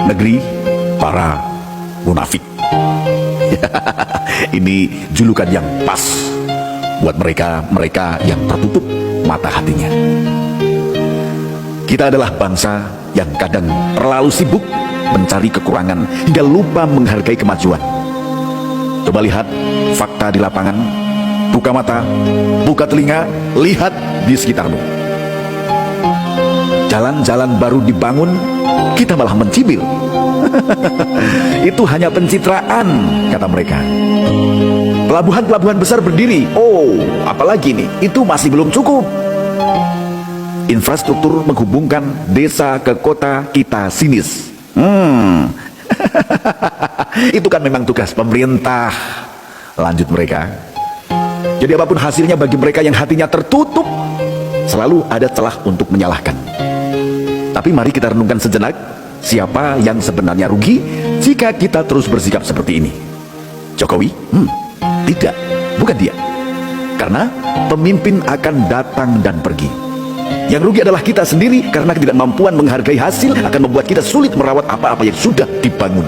negeri para munafik. Ini julukan yang pas buat mereka yang tertutup mata hatinya. Kita adalah bangsa yang kadang terlalu sibuk mencari kekurangan hingga lupa menghargai kemajuan. Coba lihat fakta di lapangan, buka mata, buka telinga, lihat di sekitarmu. Jalan-jalan baru dibangun, kita malah mencibir. Itu hanya pencitraan, kata mereka. Pelabuhan-pelabuhan besar berdiri, oh apalagi nih, itu masih belum cukup. Infrastruktur menghubungkan desa ke kota kita sinis. Itu kan memang tugas pemerintah, lanjut mereka. Jadi apapun hasilnya bagi mereka yang hatinya tertutup, selalu ada celah untuk menyalahkan. Tapi mari kita renungkan sejenak, siapa yang sebenarnya rugi jika kita terus bersikap seperti ini? Jokowi? Tidak, bukan dia. Karena pemimpin akan datang dan pergi. Yang rugi adalah kita sendiri, karena ketidakmampuan menghargai hasil akan membuat kita sulit merawat apa-apa yang sudah dibangun.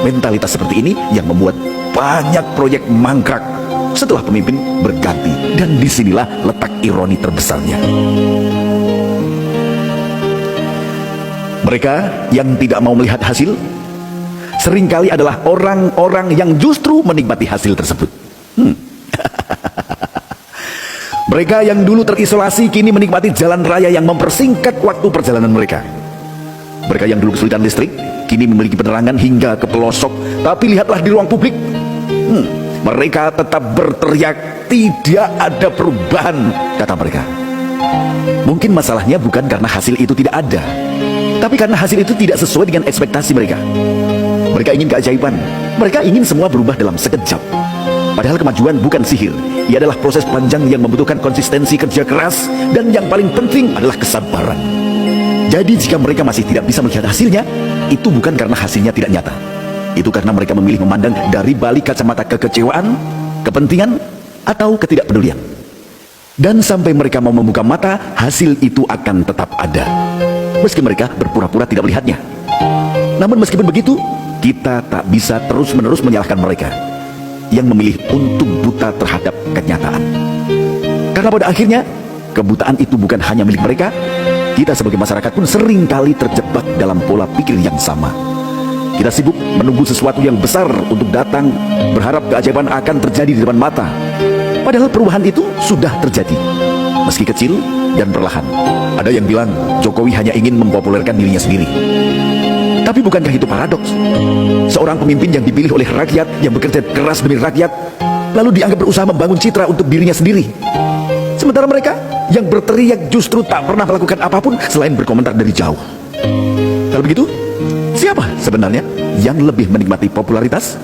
Mentalitas seperti ini yang membuat banyak proyek mangkrak setelah pemimpin berganti. Dan disinilah letak ironi terbesarnya. Mereka yang tidak mau melihat hasil seringkali adalah orang-orang yang justru menikmati hasil tersebut. Mereka yang dulu terisolasi kini menikmati jalan raya yang mempersingkat waktu perjalanan mereka. Mereka yang dulu kesulitan listrik kini memiliki penerangan hingga ke pelosok. Tapi lihatlah di ruang publik, mereka tetap berteriak, tidak ada perubahan, kata mereka. Mungkin masalahnya bukan karena hasil itu tidak ada, tapi karena hasil itu tidak sesuai dengan ekspektasi mereka. Mereka ingin keajaiban, mereka ingin semua berubah dalam sekejap. Padahal kemajuan bukan sihir, ia adalah proses panjang yang membutuhkan konsistensi kerja keras, dan yang paling penting adalah kesabaran. Jadi jika mereka masih tidak bisa melihat hasilnya, itu bukan karena hasilnya tidak nyata. Itu karena mereka memilih memandang dari balik kacamata kekecewaan, kepentingan, atau ketidakpedulian. Dan sampai mereka mau membuka mata, hasil itu akan tetap ada, meski mereka berpura-pura tidak melihatnya. Namun meskipun begitu, kita tak bisa terus-menerus menyalahkan mereka yang memilih untuk buta terhadap kenyataan. Karena pada akhirnya, kebutaan itu bukan hanya milik mereka. Kita sebagai masyarakat pun seringkali terjebak dalam pola pikir yang sama. Kita sibuk menunggu sesuatu yang besar untuk datang, berharap keajaiban akan terjadi di depan mata. Padahal perubahan itu sudah terjadi, meski kecil dan perlahan. Ada yang bilang Jokowi hanya ingin mempopulerkan dirinya sendiri. Tapi bukankah itu paradoks? Seorang pemimpin yang dipilih oleh rakyat, yang bekerja keras demi rakyat, lalu dianggap berusaha membangun citra untuk dirinya sendiri. Sementara mereka yang berteriak justru tak pernah melakukan apapun selain berkomentar dari jauh. Kalau begitu, siapa sebenarnya yang lebih menikmati popularitas?